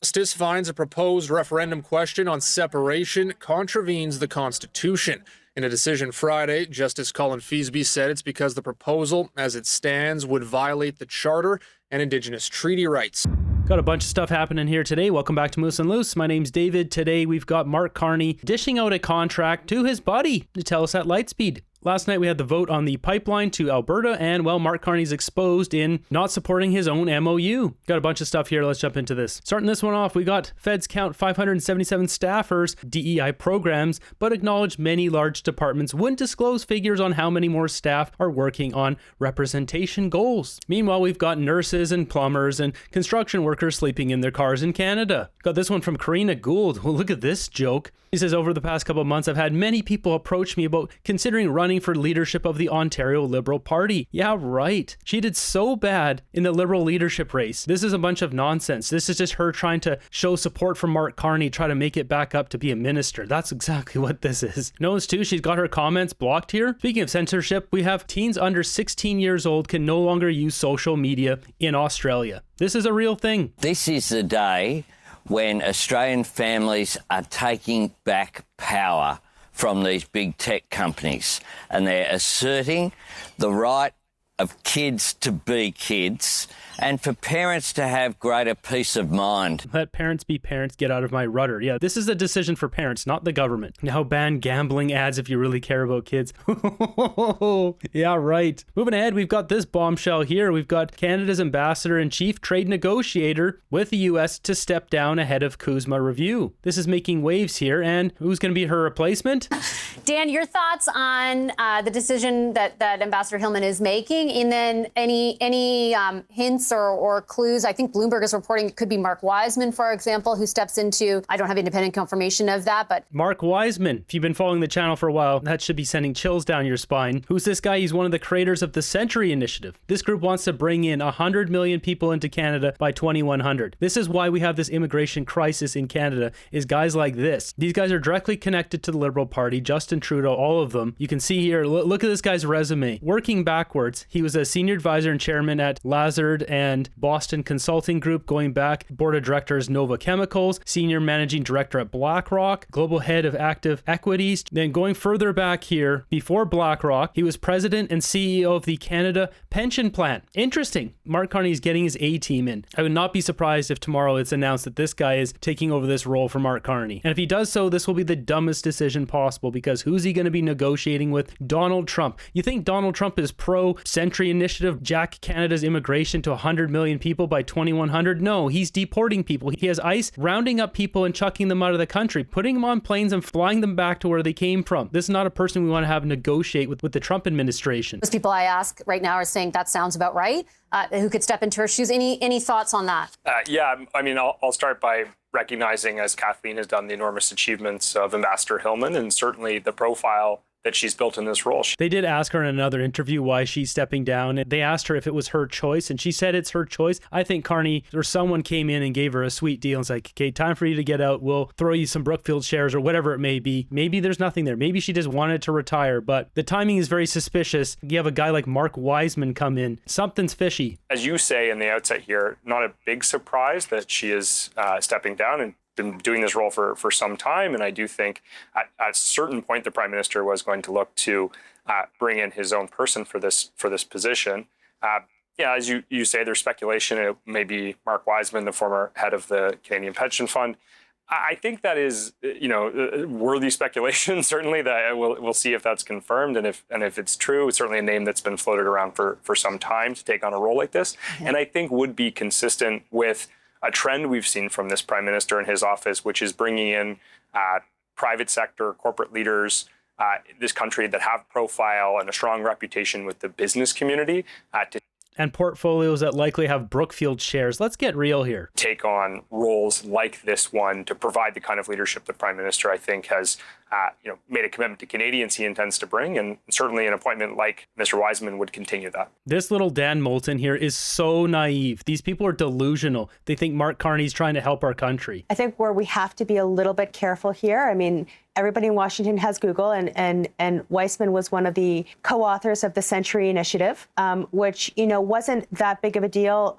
Justice finds a proposed referendum question on separation contravenes the Constitution. In a decision Friday, Justice Colin Feasby said it's because the proposal, as it stands, would violate the Charter and Indigenous treaty rights. Got a bunch of stuff happening here today. Welcome back to Moose and Loose. My name's David. Today we've got Mark Carney dishing out a contract to his buddy to tell us at Lightspeed. Last night we had the vote on the pipeline to Alberta, and well, Mark Carney's exposed in not supporting his own MOU. Got a bunch of stuff here. Let's jump into this. Starting this one off, we got feds count 577 staffers, DEI programs, but acknowledge many large departments wouldn't disclose figures on how many more staff are working on representation goals. Meanwhile, we've got nurses and plumbers and construction workers sleeping in their cars in Canada. Got this one from Karina Gould. Well, look at this joke. He says, over the past couple of months, I've had many people approach me about considering running for leadership of the Ontario Liberal Party. Yeah, right. She did so bad in the Liberal leadership race. This is a bunch of nonsense. This is just her trying to show support for Mark Carney, try to make it back up to be a minister. That's exactly what this is. Notice too, she's got her comments blocked here. Speaking of censorship, we have teens under 16 years old can no longer use social media in Australia. This is a real thing. This is the day when Australian families are taking back power from these big tech companies, and they're asserting the right of kids to be kids and for parents to have greater peace of mind. Let parents be parents, get out of my rudder. Yeah, this is a decision for parents, not the government. Now ban gambling ads if you really care about kids. Yeah, right. Moving ahead, we've got this bombshell here. We've got Canada's ambassador and chief trade negotiator with the US to step down ahead of CUSMA review. This is making waves here, and who's going to be her replacement? Dan, your thoughts on the decision that Ambassador Hillman is making, and then any hints or clues? I think Bloomberg is reporting it could be Mark Wiseman, for example, who steps into, I don't have independent confirmation of that, but... Mark Wiseman, if you've been following the channel for a while, that should be sending chills down your spine. Who's this guy? He's one of the creators of the Century Initiative. This group wants to bring in 100 million people into Canada by 2100. This is why we have this immigration crisis in Canada, is guys like this. These guys are directly connected to the Liberal Party, Justin Trudeau, all of them. You can see here, look at this guy's resume. Working backwards, he was a senior advisor and chairman at Lazard and Boston Consulting Group, going back, board of directors Nova Chemicals, senior managing director at BlackRock, global head of active equities. Then going further back here, before BlackRock, he was president and CEO of the Canada Pension Plan. Interesting. Mark Carney is getting his A-team in. I would not be surprised if tomorrow it's announced that this guy is taking over this role for Mark Carney. And if he does so, this will be the dumbest decision possible, because who's he going to be negotiating with? Donald Trump. You think Donald Trump is pro-Century Initiative, jack Canada's immigration to 100 million people by 2100? No, he's deporting people. He has ICE rounding up people and chucking them out of the country, putting them on planes and flying them back to where they came from. This is not a person we want to have negotiate with the Trump administration. Those people I ask right now are saying that sounds about right. Who could step into her shoes? Any thoughts on that? Yeah, I mean, I'll start by recognizing, as Kathleen has done, the enormous achievements of Ambassador Hillman, and certainly the profile that she's built in this role. They did ask her in another interview why she's stepping down, and they asked her if it was her choice, and she said it's her choice. I think Carney or someone came in and gave her a sweet deal and was like, okay, time for you to get out. We'll throw you some Brookfield shares or whatever it may be. Maybe there's nothing there. Maybe she just wanted to retire, but the timing is very suspicious. You have a guy like Mark Wiseman come in. Something's fishy. As you say in the outset here, not a big surprise that she is stepping down, and been doing this role for some time, and I do think at a certain point the Prime Minister was going to look to bring in his own person for this position. Yeah, as you say, there's speculation it may be Mark Wiseman, the former head of the Canadian Pension Fund. I think that is, worthy speculation. Certainly, that we'll see if that's confirmed, and if it's true, it's certainly a name that's been floated around for some time to take on a role like this, and I think would be consistent with a trend we've seen from this Prime Minister and his office, which is bringing in private sector, corporate leaders, this country that have profile and a strong reputation with the business community to and portfolios that likely have Brookfield shares. Let's get real here. Take on roles like this one to provide the kind of leadership the Prime Minister, I think, has made a commitment to Canadians he intends to bring, and certainly an appointment like Mr. Wiseman would continue that. This little Dan Moulton here is so naive. These people are delusional. They think Mark Carney's trying to help our country. I think where we have to be a little bit careful here, I mean, everybody in Washington has Google, and Weissman was one of the co-authors of the Century Initiative, which, wasn't that big of a deal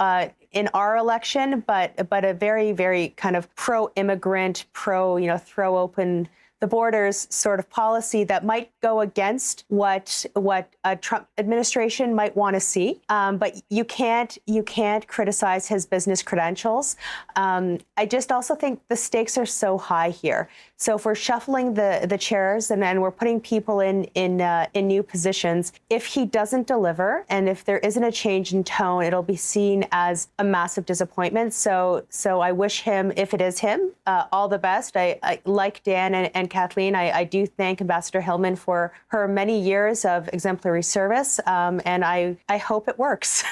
in our election, but a very, very kind of pro-immigrant, throw open the borders sort of policy that might go against what a Trump administration might want to see. But you can't criticize his business credentials. I just also think the stakes are so high here. So if we're shuffling the chairs and then we're putting people in new positions, if he doesn't deliver and if there isn't a change in tone, it'll be seen as a massive disappointment. So I wish him, if it is him, all the best. I like Dan and Kathleen. I do thank Ambassador Hillman for her many years of exemplary service, and I hope it works.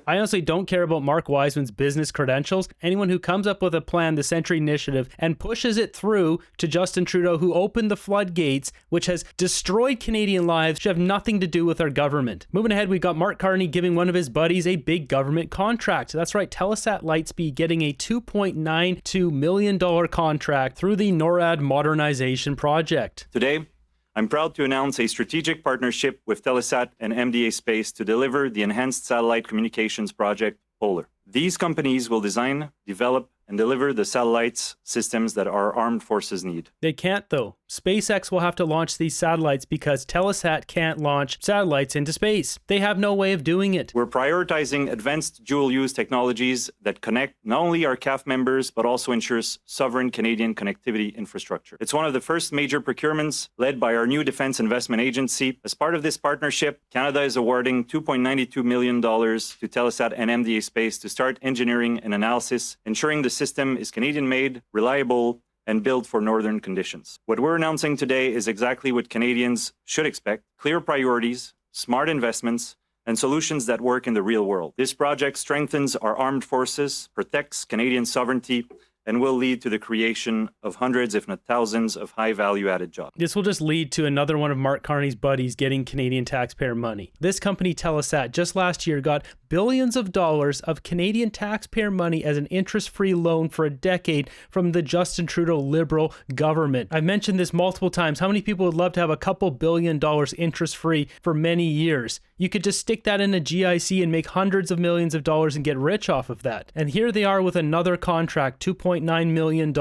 I honestly don't care about Mark Wiseman's business credentials. Anyone who comes up with a plan, the Century Initiative, and pushes it through to Justin Trudeau, who opened the floodgates, which has destroyed Canadian lives, should have nothing to do with our government. Moving ahead, we got Mark Carney giving one of his buddies a big government contract. That's right, Telesat Lightspeed getting a $2.92 million contract through the NORAD modernization project. Today, I'm proud to announce a strategic partnership with Telesat and MDA Space to deliver the Enhanced Satellite Communications Project, Polar. These companies will design, develop, and deliver the satellites systems that our armed forces need. They can't, though. SpaceX will have to launch these satellites because Telesat can't launch satellites into space. They have no way of doing it. We're prioritizing advanced dual-use technologies that connect not only our CAF members, but also ensures sovereign Canadian connectivity infrastructure. It's one of the first major procurements led by our new Defense Investment Agency. As part of this partnership, Canada is awarding $2.92 million to Telesat and MDA Space to start engineering and analysis, ensuring the system is Canadian-made, reliable, and built for northern conditions. What we're announcing today is exactly what Canadians should expect: clear priorities, smart investments, and solutions that work in the real world. This project strengthens our armed forces, protects Canadian sovereignty, and will lead to the creation of hundreds, if not thousands, of high-value added jobs. This will just lead to another one of Mark Carney's buddies getting Canadian taxpayer money. This company, Telesat, just last year got billions of dollars of Canadian taxpayer money as an interest-free loan for a decade from the Justin Trudeau Liberal government. I've mentioned this multiple times. How many people would love to have a couple $billion interest-free for many years? You could just stick that in a GIC and make hundreds of millions of dollars and get rich off of that. And here they are with another contract, $2.9 million.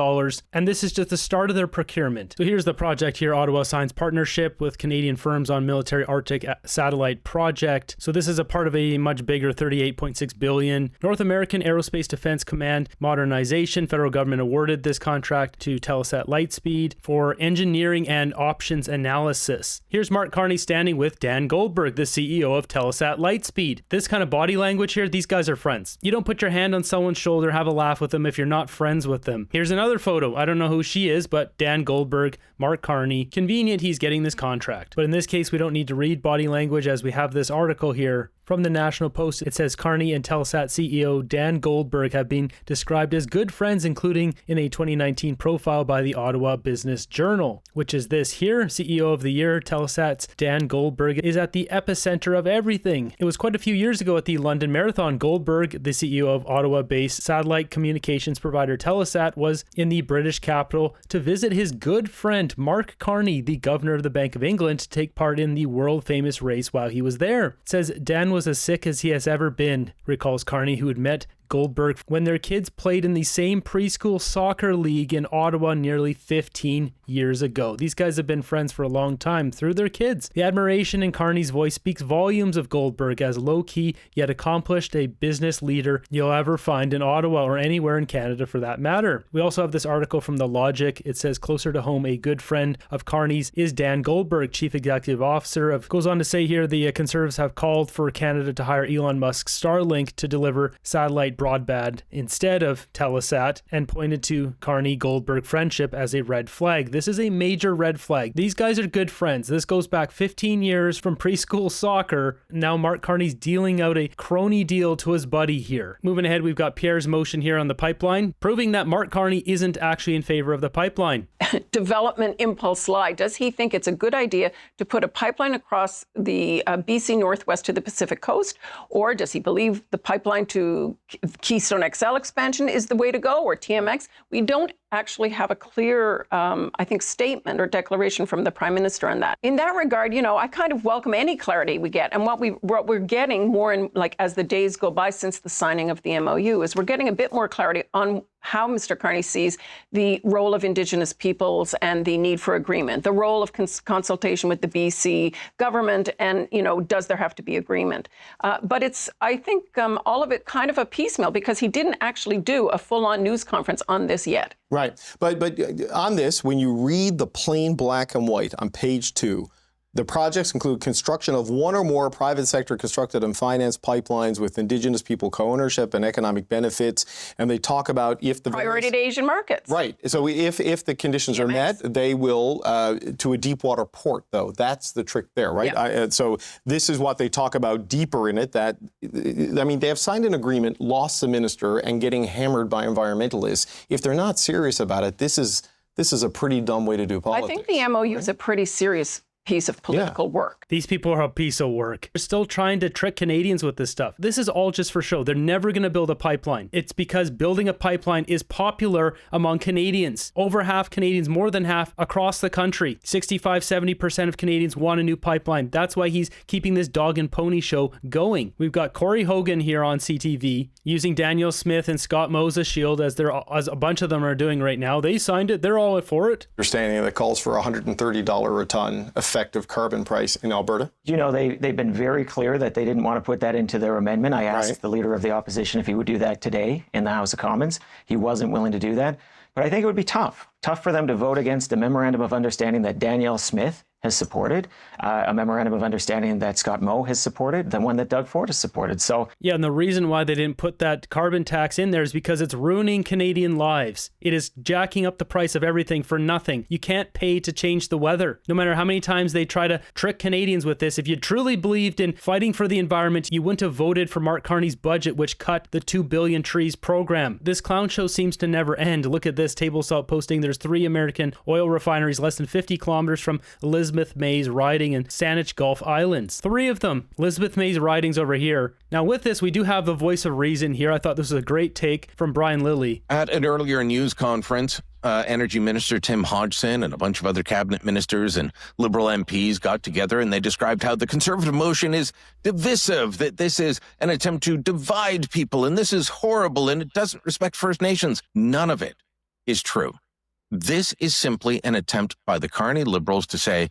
And this is just the start of their procurement. So here's the project here. Ottawa signs partnership with Canadian firms on military Arctic satellite project. So this is a part of a much bigger $38.6 billion North American Aerospace Defense Command modernization. Federal government awarded this contract to Telesat Lightspeed for engineering and options analysis. Here's Mark Carney standing with Dan Goldberg, the CEO of Telesat Lightspeed. This kind of body language here, these guys are friends. You don't put your hand on someone's shoulder, have a laugh with them if you're not friends with them. Here's another photo. I don't know who she is, but Dan Goldberg, Mark Carney. Convenient he's getting this contract. But in this case, we don't need to read body language as we have this article here from the National Post. It says Carney and Telesat CEO Dan Goldberg have been described as good friends, including in a 2019 profile by the Ottawa Business Journal, which is this here. CEO of the Year, Telesat's Dan Goldberg is at the epicenter of everything. It was quite a few years ago at the London Marathon. Goldberg, the CEO of Ottawa-based satellite communications provider Telesat, was in the British capital to visit his good friend Mark Carney, the governor of the Bank of England, to take part in the world-famous race while he was there. It says Dan was as sick as he has ever been, recalls Carney, who had met Goldberg when their kids played in the same preschool soccer league in Ottawa nearly 15 years ago. These guys have been friends for a long time through their kids. The admiration in Carney's voice speaks volumes of Goldberg as low-key yet accomplished a business leader you'll ever find in Ottawa or anywhere in Canada for that matter. We also have this article from The Logic. It says closer to home, a good friend of Carney's is Dan Goldberg, Chief Executive Officer of, goes on to say here, the Conservatives have called for Canada to hire Elon Musk's Starlink to deliver satellite broadband instead of Telesat, and pointed to Carney-Goldberg friendship as a red flag. This is a major red flag. These guys are good friends. This goes back 15 years from preschool soccer. Now Mark Carney's dealing out a crony deal to his buddy here. Moving ahead, we've got Pierre's motion here on the pipeline, proving that Mark Carney isn't actually in favor of the pipeline. Development impulse lie. Does he think it's a good idea to put a pipeline across the BC Northwest to the Pacific Coast? Or does he believe the pipeline to Keystone XL expansion is the way to go, or TMX? We don't actually have a clear, I think, statement or declaration from the Prime Minister on that. In that regard, I kind of welcome any clarity we get. And what we're getting more in, like, as the days go by since the signing of the MOU, is we're getting a bit more clarity on how Mr. Carney sees the role of Indigenous peoples and the need for agreement, the role of consultation with the BC government, and, does there have to be agreement? But it's, I think, all of it kind of a piecemeal, because he didn't actually do a full-on news conference on this yet. Right. But on this, when you read the plain black and white on page 2, the projects include construction of one or more private sector constructed and financed pipelines with Indigenous people co-ownership and economic benefits. And they talk about if the priority to Asian markets. Right. So if the conditions are met, they will to a deep water port, though. That's the trick there, right? Yeah. So this is what they talk about deeper in it. That, I mean, they have signed an agreement, lost the minister, and getting hammered by environmentalists. If they're not serious about it, this is a pretty dumb way to do politics. I think the MOU is a pretty serious piece of political work. These people are a piece of work. They're still trying to trick Canadians with this stuff. This is all just for show. They're never going to build a pipeline. It's because building a pipeline is popular among Canadians. Over half Canadians, more than half across the country. 65-70% of Canadians want a new pipeline. That's why he's keeping this dog and pony show going. We've got Corey Hogan here on CTV using Daniel Smith and Scott Moe as a shield, as a bunch of them are doing right now. They signed it. They're all for it. Understanding that calls for $130 a ton effective carbon price in Alberta. They've been very clear that they didn't want to put that into their amendment. I asked the Leader of the Opposition if he would do that today in the House of Commons. He wasn't willing to do that. But I think it would be tough for them to vote against a memorandum of understanding that Danielle Smith has supported, a memorandum of understanding that Scott Moe has supported, the one that Doug Ford has supported. So yeah, and the reason why they didn't put that carbon tax in there is because it's ruining Canadian lives. It is jacking up the price of everything for nothing. You can't pay to change the weather. No matter how many times they try to trick Canadians with this, if you truly believed in fighting for the environment, you wouldn't have voted for Mark Carney's budget, which cut the 2 billion trees program. This clown show seems to never end. Look at this table salt posting. There's 3 American oil refineries less than 50 kilometers from Elizabeth May's riding in Saanich Gulf Islands. 3 of them. Elizabeth May's ridings over here. Now with this, we do have the voice of reason here. I thought this was a great take from Brian Lilly. At an earlier news conference, Energy Minister Tim Hodgson and a bunch of other cabinet ministers and Liberal MPs got together and they described how the Conservative motion is divisive, that this is an attempt to divide people and this is horrible and it doesn't respect First Nations. None of it is true. This is simply an attempt by the Carney Liberals to say,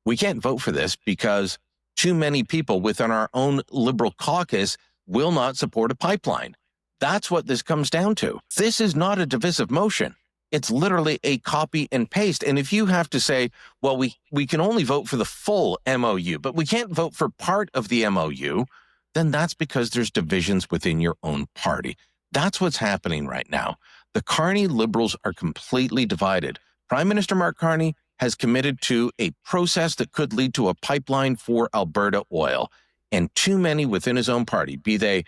we can't vote for this because too many people within our own Liberal caucus will not support a pipeline. That's what this comes down to. This is not a divisive motion. It's literally a copy and paste. And if you have to say, well, we can only vote for the full MOU, but we can't vote for part of the MOU, then that's because there's divisions within your own party. That's what's happening right now. The Carney Liberals are completely divided. Prime Minister Mark Carney has committed to a process that could lead to a pipeline for Alberta oil. And too many within his own party, be they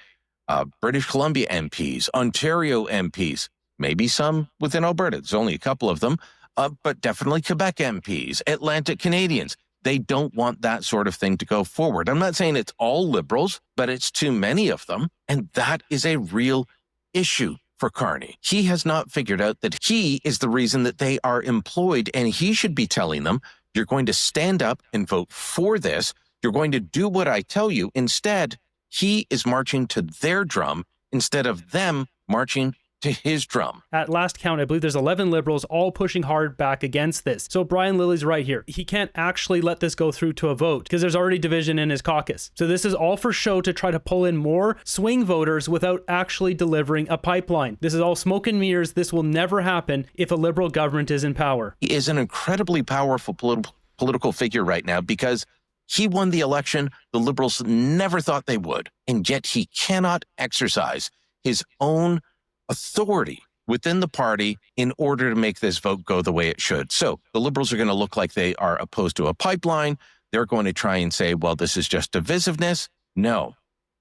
British Columbia MPs, Ontario MPs, maybe some within Alberta, there's only a couple of them, but definitely Quebec MPs, Atlantic Canadians. They don't want that sort of thing to go forward. I'm not saying it's all Liberals, but it's too many of them. And that is a real issue for Carney. He has not figured out that he is the reason that they are employed, and he should be telling them, you're going to stand up and vote for this. You're going to do what I tell you. Instead, he is marching to their drum instead of them marching to his drum. At last count, I believe there's 11 Liberals all pushing hard back against this. So Brian Lilly's right here. He can't actually let this go through to a vote because there's already division in his caucus. So this is all for show to try to pull in more swing voters without actually delivering a pipeline. This is all smoke and mirrors. This will never happen if a Liberal government is in power. He is an incredibly powerful political figure right now because he won the election the Liberals never thought they would, and yet he cannot exercise his own authority within the party in order to make this vote go the way it should. So the Liberals are going to look like they are opposed to a pipeline. They're going to try and say, well, this is just divisiveness. No,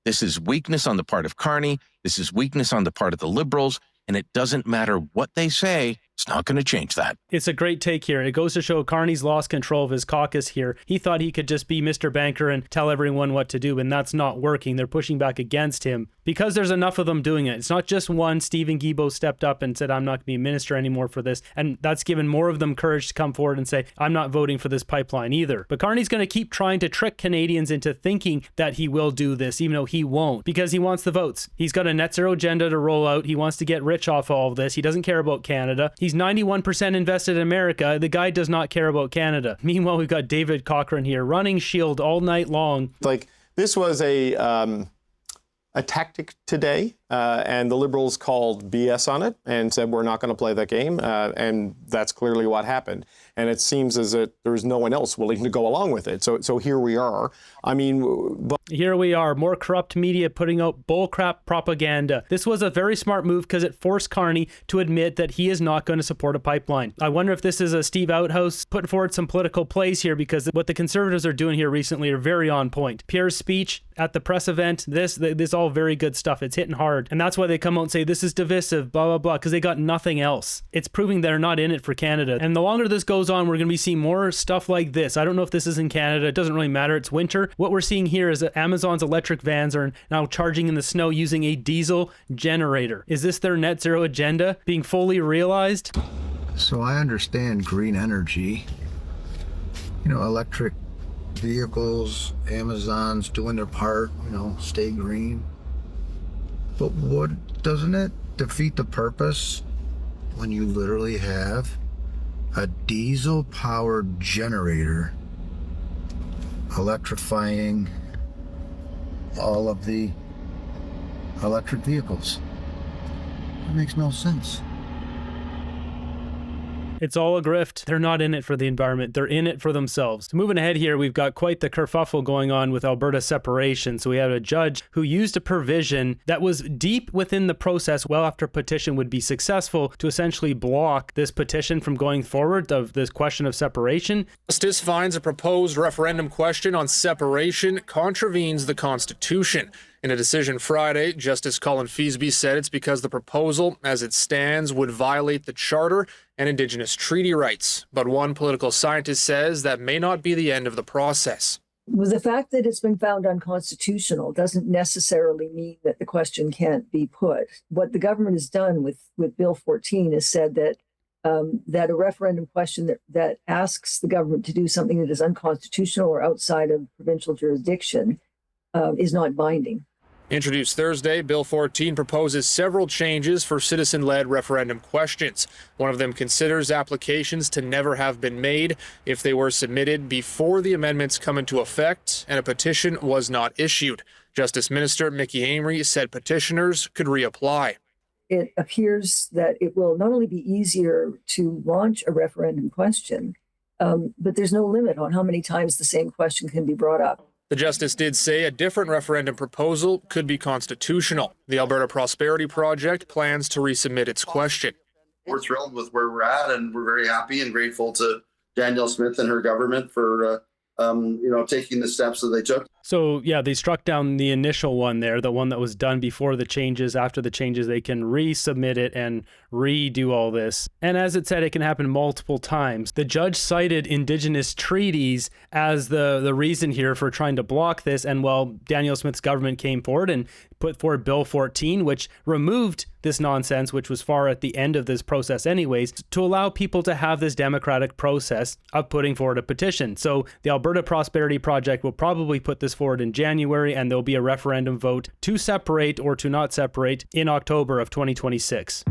this is weakness on the part of Carney. This is weakness on the part of the Liberals. And it doesn't matter what they say. It's not going to change that. It's a great take here. It goes to show Carney's lost control of his caucus here. He thought he could just be Mr. Banker and tell everyone what to do, and that's not working. They're pushing back against him. because there's enough of them doing it. It's not just one. Stephen Guilbeault stepped up and said, I'm not going to be a minister anymore for this. And that's given more of them courage to come forward and say, I'm not voting for this pipeline either. But Carney's going to keep trying to trick Canadians into thinking that he will do this, even though he won't, because he wants the votes. He's got a net zero agenda to roll out. He wants to get rich off all of this. He doesn't care about Canada. He's 91% invested in America. The guy does not care about Canada. Meanwhile, we've got David Cochrane here running Shield all night long. Like, this was a tactic today, and the Liberals called BS on it and said, we're not going to play that game, and that's clearly what happened. And it seems as if there's no one else willing to go along with it. So here we are. I mean, here we are, more corrupt media putting out bullcrap propaganda. This was a very smart move because it forced Carney to admit that he is not going to support a pipeline. I wonder if this is a Steve Outhouse putting forward some political plays here, because what the Conservatives are doing here recently are very on point. Pierre's speech at the press event, this all very good stuff. It's hitting hard. And that's why they come out and say this is divisive, blah, blah, blah, because they got nothing else. It's proving they're not in it for Canada. And the longer this goes on, we're going to be seeing more stuff like this. I don't know if this is in Canada. It doesn't really matter. It's winter. What we're seeing here is that Amazon's electric vans are now charging in the snow using a diesel generator. Is this their net zero agenda being fully realized? So I understand green energy, electric vehicles, Amazon's doing their part, stay green. But doesn't it defeat the purpose when you literally have a diesel-powered generator electrifying all of the electric vehicles? It makes no sense. It's all a grift. They're not in it for the environment. They're in it for themselves. So moving ahead here, we've got quite the kerfuffle going on with Alberta separation. So we had a judge who used a provision that was deep within the process well after petition would be successful to essentially block this petition from going forward of this question of separation. Justice finds a proposed referendum question on separation contravenes the Constitution. In a decision Friday, Justice Colin Feasby said it's because the proposal, as it stands, would violate the Charter and Indigenous treaty rights. But one political scientist says that may not be the end of the process. Well, the fact that it's been found unconstitutional doesn't necessarily mean that the question can't be put. What the government has done with Bill 14 is said that that a referendum question that asks the government to do something that is unconstitutional or outside of provincial jurisdiction is not binding. Introduced Thursday, Bill 14 proposes several changes for citizen-led referendum questions. One of them considers applications to never have been made if they were submitted before the amendments come into effect and a petition was not issued. Justice Minister Mickey Amery said petitioners could reapply. It appears that it will not only be easier to launch a referendum question, but there's no limit on how many times the same question can be brought up. The justice did say a different referendum proposal could be constitutional. The Alberta Prosperity Project plans to resubmit its question. We're thrilled with where we're at, and we're very happy and grateful to Danielle Smith and her government for taking the steps that they took. So yeah, they struck down the initial one there, the one that was done before the changes. After the changes, they can resubmit it and redo all this. And as it said, it can happen multiple times. The judge cited Indigenous treaties as the reason here for trying to block this. And well, Danielle Smith's government came forward and put forward Bill 14, which removed this nonsense, which was far at the end of this process anyways, to allow people to have this democratic process of putting forward a petition. So the Alberta Prosperity Project will probably put this forward in January, and there'll be a referendum vote to separate or to not separate in October of 2026.